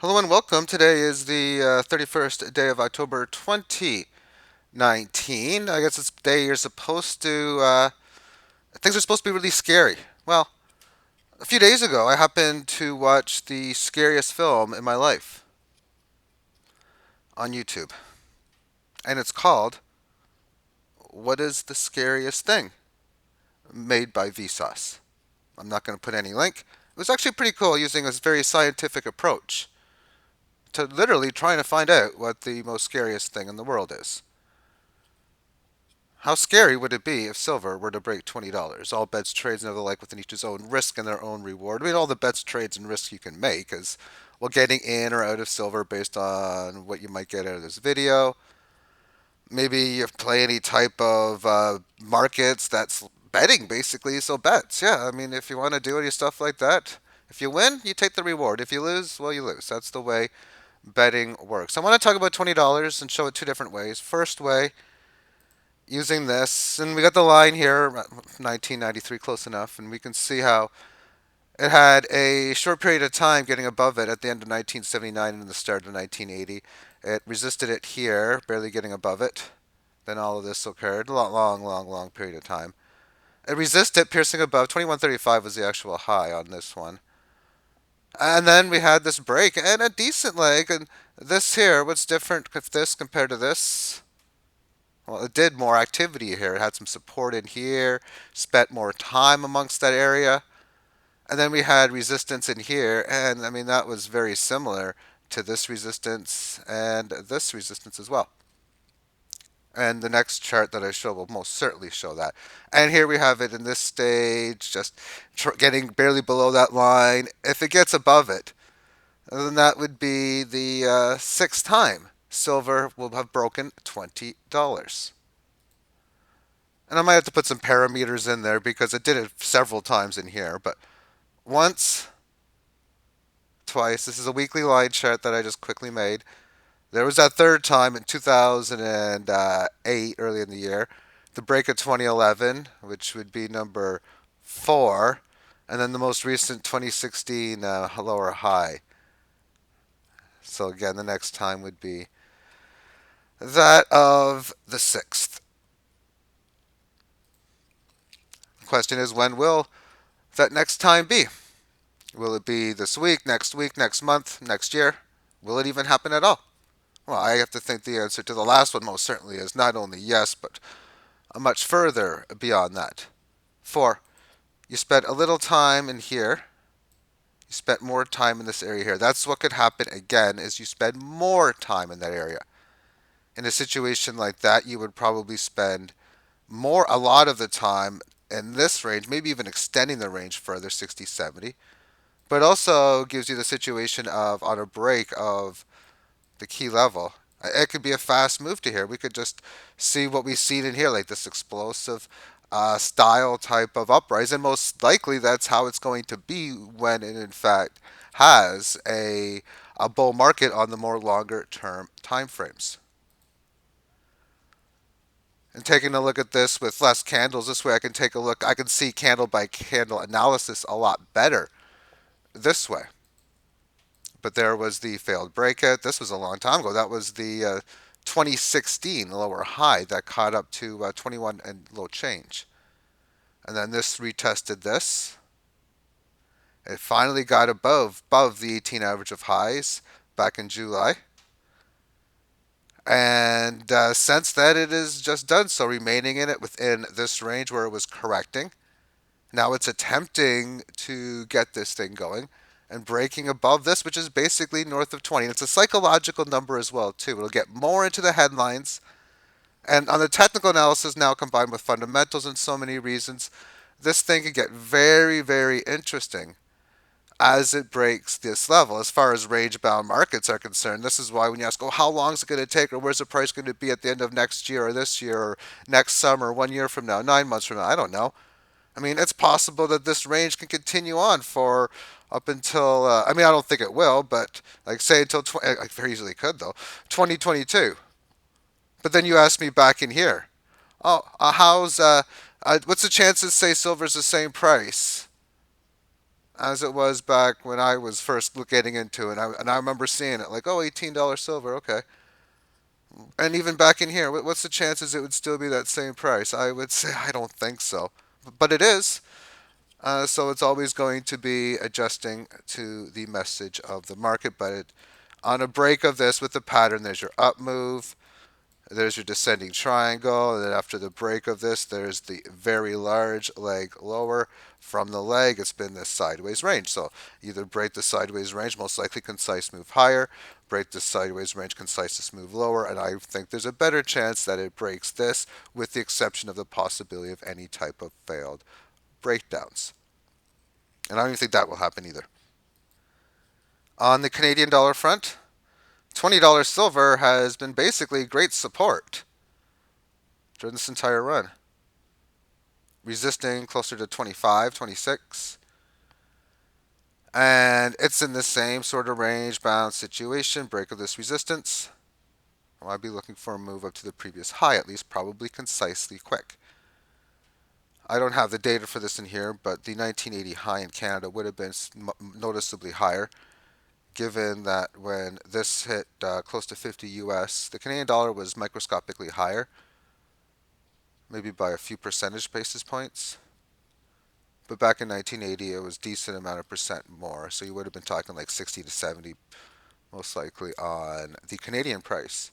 Hello and welcome. Today is the 31st day of October 2019. I guess it's the day you're supposed to, things are supposed to be really scary. Well, a few days ago, I happened to watch the scariest film in my life on YouTube. And it's called What is the Scariest Thing? Made by Vsauce. I'm not going to put any link. It was actually pretty cool using a very scientific approach to literally trying to find out what the most scariest thing in the world is. How scary would it be if silver were to break $20? All bets, trades, and the like within each his own risk and their own reward. I mean, all the bets, trades, and risks you can make is, well, getting in or out of silver based on what you might get out of this video. Maybe you play any type of markets that's betting, basically. So bets, yeah. I mean, if you want to do any stuff like that, if you win, you take the reward. If you lose, well, you lose. That's the way betting works. I want to talk about $20 and show it two different ways. First way, using this, and we got the line here, 1993, close enough, and we can see how it had a short period of time getting above it at the end of 1979 and the start of 1980. It resisted it here, barely getting above it. Then all of this occurred. A long period of time. It resisted, piercing above. 2135 was the actual high on this one. And then we had this break and a decent leg. And this here, what's different with this compared to this? Well, it did more activity here. It had some support in here, spent more time amongst that area. And then we had resistance in here, and I mean, that was very similar to this resistance and this resistance as well. And the next chart that I show will most certainly show that. And here we have it in this stage, just getting barely below that line. If it gets above it, then that would be the sixth time silver will have broken $20. And I might have to put some parameters in there because it did it several times in here. But once, twice, this is a weekly line chart that I just quickly made. There was that third time in 2008, early in the year, the break of 2011, which would be number 4, and then the most recent 2016 lower high. So again, the next time would be that of the 6th. The question is, when will that next time be? Will it be this week, next month, next year? Will it even happen at all? Well, I have to think the answer to the last one most certainly is not only yes, but much further beyond that. 4. You spent a little time in here. You spent more time in this area here. That's what could happen again is you spend more time in that area. In a situation like that, you would probably spend a lot of the time in this range, maybe even extending the range further, 60, 70. But also gives you the situation of on a break of the key level. It could be a fast move to here. We could just see what we've seen in here, like this explosive style type of uprise, and most likely that's how it's going to be when it in fact has a bull market on the more longer term time frames. And taking a look at this with less candles, this way I can take a look. I can see candle by candle analysis a lot better this way. But there was the failed breakout. This was a long time ago. That was the 2016 lower high that caught up to 21 and low change. And then this retested this. It finally got above the 18 average of highs back in July. And since then, it has just done so, remaining in it within this range where it was correcting. Now it's attempting to get this thing going and breaking above this, which is basically north of 20. And it's a psychological number as well, too. It'll get more into the headlines. And on the technical analysis now combined with fundamentals and so many reasons, this thing could get very, very interesting as it breaks this level. As far as range-bound markets are concerned, this is why when you ask, oh, how long is it going to take, or where's the price going to be at the end of next year, or this year, or next summer, 1 year from now, 9 months from now, I don't know. I mean, it's possible that this range can continue on for up until, I mean, I don't think it will, but like say until, I very easily could though, 2022. But then you ask me back in here, oh, what's the chances, say, silver's the same price as it was back when I was first getting into it. And I remember seeing it like, oh, $18 silver, okay. And even back in here, what's the chances it would still be that same price? I would say I don't think so, but it is. So it's always going to be adjusting to the message of the market. On a break of this with the pattern, there's your up move, there's your descending triangle, and then after the break of this, there's the very large leg lower. From the leg, it's been this sideways range. So either break the sideways range, most likely concise move higher, break the sideways range, concise move lower, and I think there's a better chance that it breaks this, with the exception of the possibility of any type of failed breakdowns. And I don't even think that will happen either. On the Canadian dollar front, $20 silver has been basically great support during this entire run, resisting closer to 25, 26. And it's in the same sort of range bound situation, break of this resistance. Well, I'd be looking for a move up to the previous high, at least probably concisely quick. I don't have the data for this in here, but the 1980 high in Canada would have been noticeably higher, given that when this hit close to 50 US, the Canadian dollar was microscopically higher, maybe by a few percentage basis points. But back in 1980, it was a decent amount of percent more. So you would have been talking like 60 to 70, most likely, on the Canadian price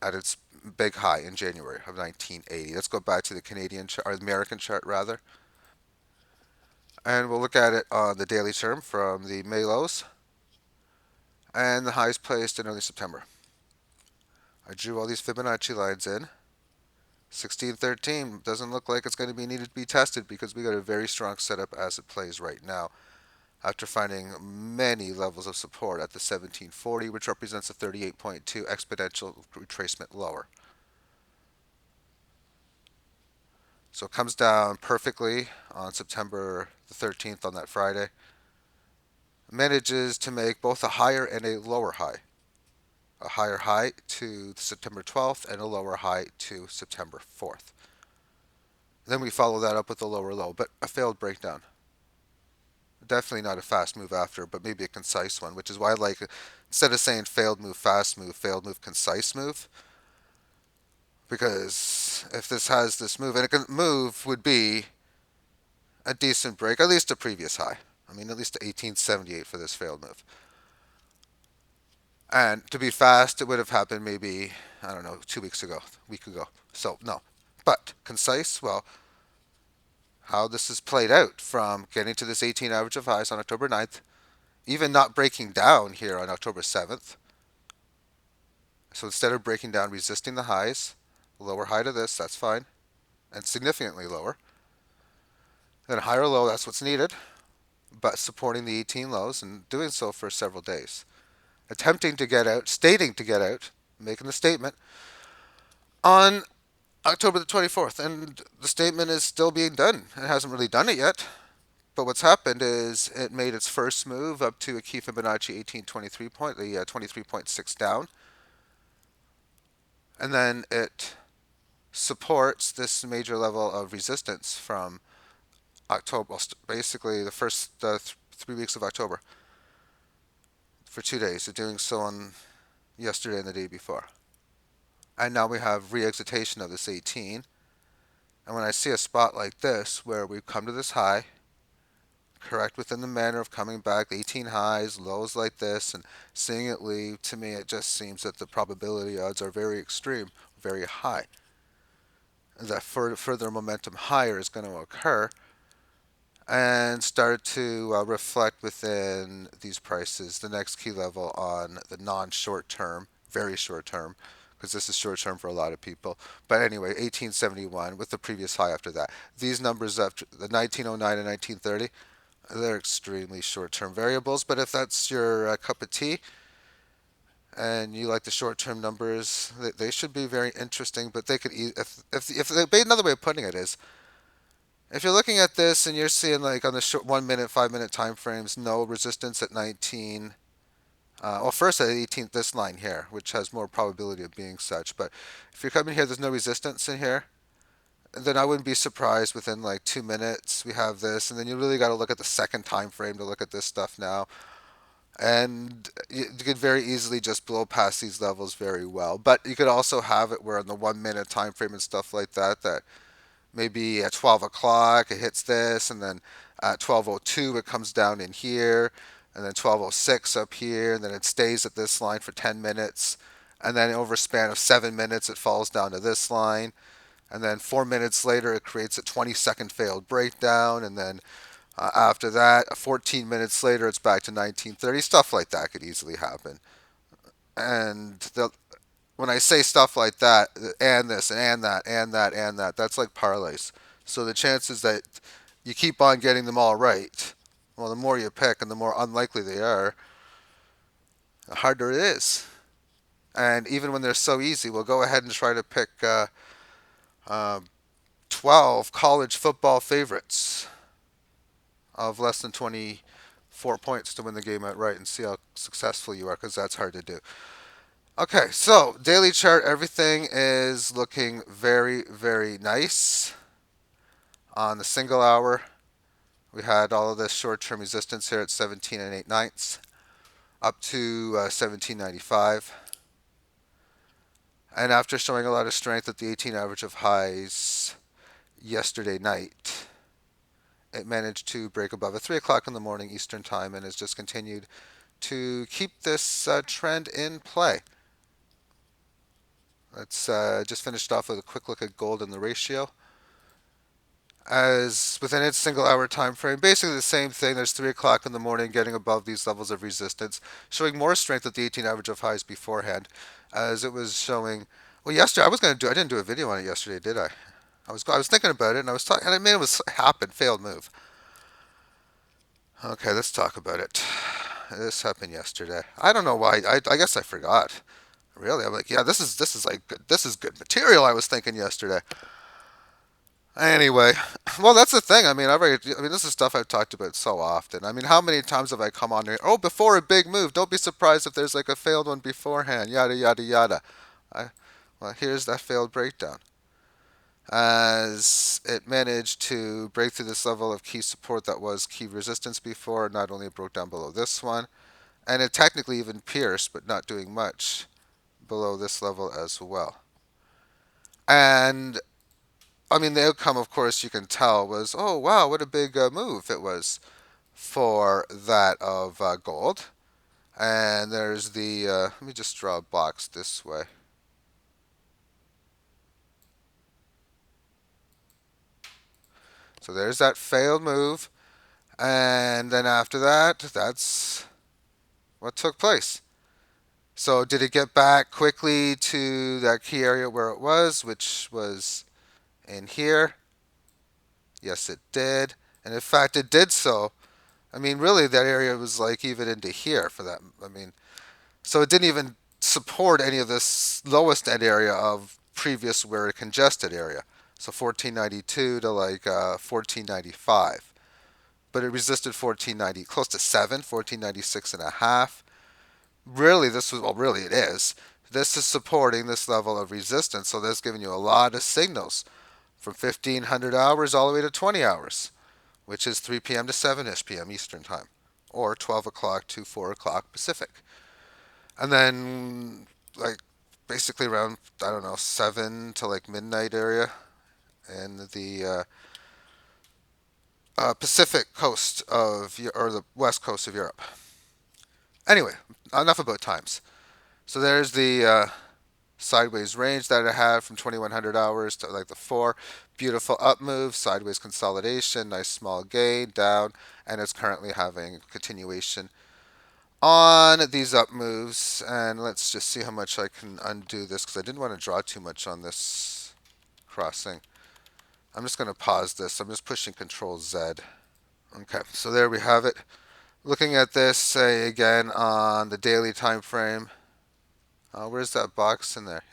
at its big high in January of 1980. Let's go back to the Canadian chart, or American chart rather, and we'll look at it on the daily term from the May lows and the highs placed in early September. I drew all these Fibonacci lines in. 1613 doesn't look like it's going to be needed to be tested because we got a very strong setup as it plays right now, after finding many levels of support at the 1740, which represents a 38.2 exponential retracement lower. So it comes down perfectly on September the 13th on that Friday. Manages to make both a higher and a lower high. A higher high to September 12th and a lower high to September 4th. Then we follow that up with a lower low, but a failed breakdown. Definitely not a fast move after, but maybe a concise one, which is why I like, instead of saying failed move, fast move, failed move, concise move, because if this has this move, and a move would be a decent break, at least a previous high. I mean, at least 1878 for this failed move. And to be fast, it would have happened maybe, I don't know, 2 weeks ago, a week ago. So, no. But concise, well, how this is played out from getting to this 18 average of highs on October 9th, even not breaking down here on October 7th. So instead of breaking down, resisting the highs, lower high to this, that's fine, and significantly lower. Then higher low, that's what's needed, but supporting the 18 lows and doing so for several days. Attempting to get out, stating to get out, making the statement on October the 24th, and the statement is still being done. It hasn't really done it yet, but what's happened is it made its first move up to a key Fibonacci 1823 point, the 23.6 down, and then it supports this major level of resistance from October, basically the first 3 weeks of October, for 2 days. They're doing so on yesterday and the day before. And now we have re-excitation of this 18. And when I see a spot like this, where we've come to this high, correct within the manner of coming back, 18 highs, lows like this, and seeing it leave, to me it just seems that the probability odds are very extreme, very high. That further momentum higher is going to occur and start to reflect within these prices the next key level on the non-short term, very short term, because this is short term for a lot of people. But anyway, 1871 with the previous high after that. These numbers after the 1909 and 1930, they're extremely short term variables. But if that's your cup of tea and you like the short term numbers, they should be very interesting. But they could, if another way of putting it is, if you're looking at this and you're seeing like on the short 1 minute, 5 minute time frames, no resistance at 19. Well, first at 18th, this line here, which has more probability of being such. But if you're coming here, there's no resistance in here. then I wouldn't be surprised within like 2 minutes we have this, and then you really got to look at the second time frame to look at this stuff now. And you could very easily just blow past these levels very well. But you could also have it where in the 1 minute time frame and stuff like that, that maybe at 12 o'clock it hits this, and then at 12:02 it comes down in here, and then 12:06 up here, and then it stays at this line for 10 minutes, and then over a span of 7 minutes it falls down to this line, and then 4 minutes later it creates a 20-second failed breakdown, and then after that, 14 minutes later, it's back to 1930. Stuff like that could easily happen. And when I say stuff like that, and this, and that, and that, and that, that's like parlays. So the chances that you keep on getting them all right, well, the more you pick and the more unlikely they are, the harder it is. And even when they're so easy, we'll go ahead and try to pick uh, 12 college football favorites of less than 24 points to win the game outright and see how successful you are, because that's hard to do. Okay, so daily chart, everything is looking very, very nice. On the single hour, we had all of this short-term resistance here at 17 and 8 ninths up to 1795. And after showing a lot of strength at the 18 average of highs yesterday night, it managed to break above at 3 o'clock in the morning Eastern Time and has just continued to keep this trend in play. Let's just finished off with a quick look at gold and the ratio. As within its single hour time frame, basically the same thing. There's 3 o'clock in the morning getting above these levels of resistance, showing more strength at the 18 average of highs beforehand, as it was showing. Well, yesterday I didn't do a video on it yesterday, did I? I was thinking about it, and I was talking, and I mean it was happened, failed move. Okay, let's talk about it. This happened yesterday. I don't know why. I guess I forgot. Really, I'm like, yeah, this is like good. This is good material. I was thinking yesterday. Anyway, well, that's the thing. I mean, this is stuff I've talked about so often. I mean, how many times have I come on here? Oh, before a big move, don't be surprised if there's like a failed one beforehand. Yada yada yada. I, well, here's that failed breakdown. As it managed to break through this level of key support that was key resistance before, not only it broke down below this one, and it technically even pierced, but not doing much below this level as well. And I mean, the outcome, of course, you can tell was, oh wow, what a big move it was for that of gold. And there's the, let me just draw a box this way. So there's that failed move. And then after that, that's what took place. So did it get back quickly to that key area where it was, which was in here? Yes, it did. And in fact, it did so. I mean, really, that area was like even into here for that. I mean, so it didn't even support any of this lowest end area of previous where congested area. So 1492 to like 1495. But it resisted 1490, close to 7, 1496 and a half. Really, this was, well, really it is. This is supporting this level of resistance. So that's giving you a lot of signals from 1500 hours all the way to 20 hours, which is 3 p.m. to 7-ish p.m. Eastern Time, or 12 o'clock to 4 o'clock Pacific. And then, like, basically around, I don't know, 7 to like midnight area in the Pacific coast of, or the west coast of Europe. Anyway, enough about times. So there's the sideways range that it had from 2100 hours to like the 4. Beautiful up move, sideways consolidation, nice small gain down, and it's currently having continuation on these up moves. And let's just see how much I can undo this, because I didn't want to draw too much on this crossing. I'm just going to pause this. I'm just pushing Control Z. Okay, so there we have it. Looking at this, say again on the daily time frame. Where's that box in there?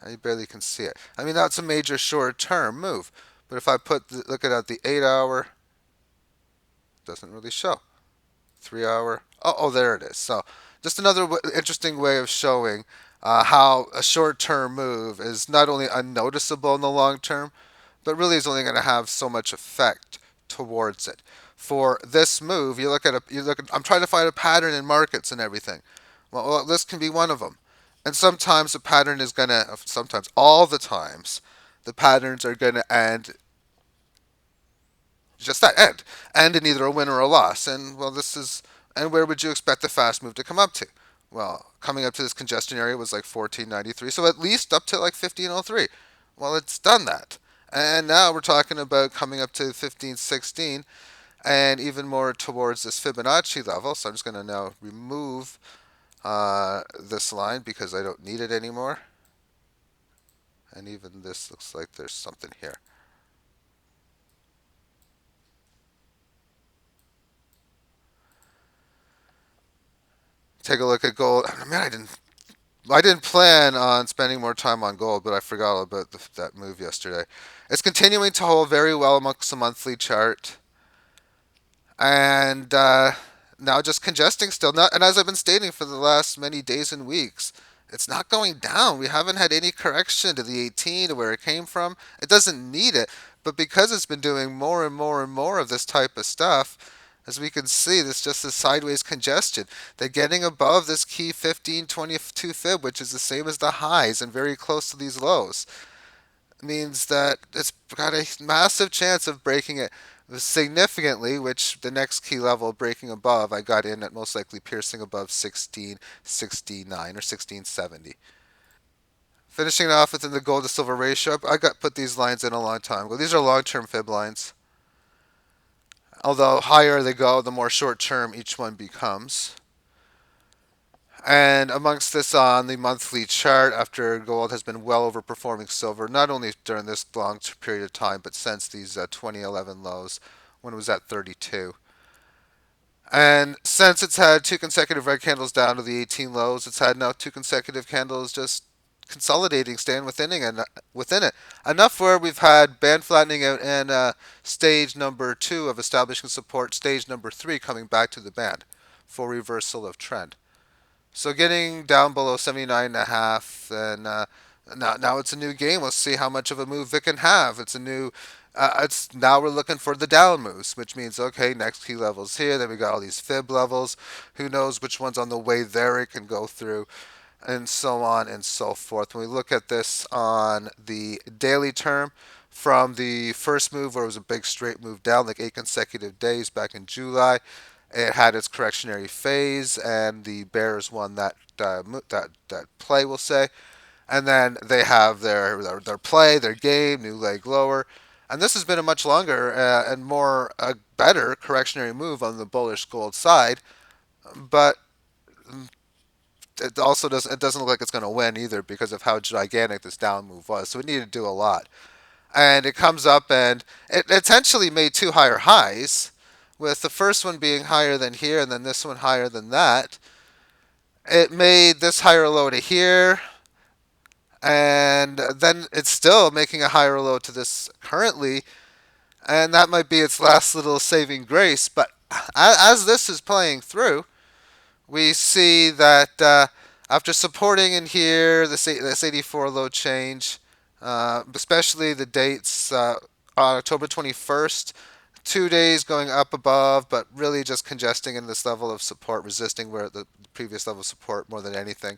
You barely can see it. I mean, that's a major short-term move. But if I look at the 8-hour, doesn't really show. 3-hour. Oh, there it is. So just another interesting way of showing how a short-term move is not only unnoticeable in the long term, but really is only going to have so much effect towards it. For this move, you look at I'm trying to find a pattern in markets and everything. Well, this can be one of them. And sometimes the pattern is going to, sometimes all the times, the patterns are going to end just that end in either a win or a loss. And well, this is and where would you expect the fast move to come up to? Well, coming up to this congestion area was like 1493, so at least up to like 1503. Well, it's done that. And now we're talking about coming up to 1516 and even more towards this Fibonacci level. So I'm just going to now remove this line because I don't need it anymore. And even this looks like there's something here. Take a look at gold. I mean, I didn't plan on spending more time on gold, but I forgot about that move yesterday. It's continuing to hold very well amongst the monthly chart, and now just congesting still. Not, and as I've been stating for the last many days and weeks, it's not going down. We haven't had any correction to the 18 to where it came from. It doesn't need it, but because it's been doing more and more and more of this type of stuff, as we can see, this just a sideways congestion. They're getting above this key 1522 fib, which is the same as the highs and very close to these lows. It means that it's got a massive chance of breaking it significantly, which the next key level breaking above, I got in at most likely piercing above 1669 or 1670. Finishing off within the gold to silver ratio, I got put these lines in a long time ago. These are long-term fib lines. Although higher they go, the more short-term each one becomes. And amongst this on the monthly chart, after gold has been well overperforming silver, not only during this long period of time, but since these 2011 lows when it was at 32. And since it's had two consecutive red candles down to the 18 lows, it's had now two consecutive candles just consolidating, staying within it. Enough where we've had band flattening out and stage number 2 of establishing support, stage number 3 coming back to the band for reversal of trend. So getting down below 79.5, and now it's a new game. Let's see how much of a move it can have. It's a new. It's now we're looking for the down moves, which means okay, next key levels here. Then we got all these fib levels. Who knows which one's on the way there? It can go through, and so on and so forth. When we look at this on the daily term, from the first move where it was a big straight move down, like 8 consecutive days back in July, it had its correctionary phase, and the Bears won that play, we'll say. And then they have their play, their game, new leg lower, and this has been a much longer and more better correctionary move on the bullish gold side. But it doesn't look like it's going to win either because of how gigantic this down move was. So it needed to do a lot, and it comes up and it essentially made two higher highs, with the first one being higher than here and then this one higher than that. It made this higher low to here, and then it's still making a higher low to this currently, and that might be its last little saving grace. But as this is playing through, we see that after supporting in here this 84 low change, especially the dates on October 21st, 2 days going up above, but really just congesting in this level of support, resisting where the previous level of support more than anything.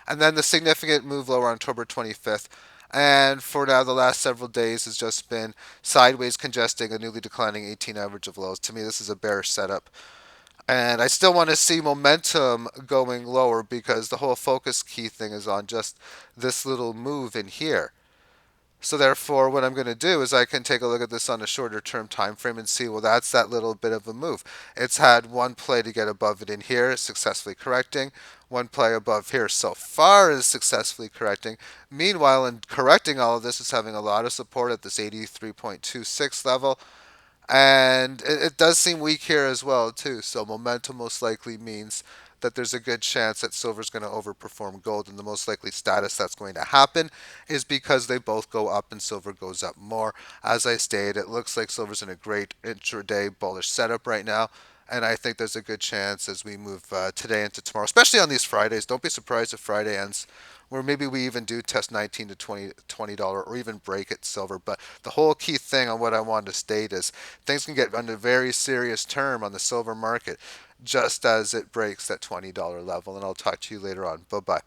And then the significant move lower on October 25th. And for now, the last several days has just been sideways congesting a newly declining 18 average of lows. To me, this is a bearish setup. And I still want to see momentum going lower because the whole focus key thing is on just this little move in here. So therefore, what I'm going to do is I can take a look at this on a shorter term time frame and see, well, that's that little bit of a move. It's had one play to get above it in here, successfully correcting. One play above here so far is successfully correcting. Meanwhile, in correcting all of this, it's having a lot of support at this 83.26 level. And it does seem weak here as well, too. So momentum most likely means that there's a good chance that silver's going to overperform gold, and the most likely status that's going to happen is because they both go up and silver goes up more. As I stated, it looks like silver's in a great intraday bullish setup right now, and I think there's a good chance as we move today into tomorrow, especially on these Fridays. Don't be surprised if Friday ends where maybe we even do test 19 to $20 or even break at silver. But the whole key thing on what I wanted to state is things can get under very serious term on the silver market just as it breaks that $20 level. And I'll talk to you later on. Bye bye.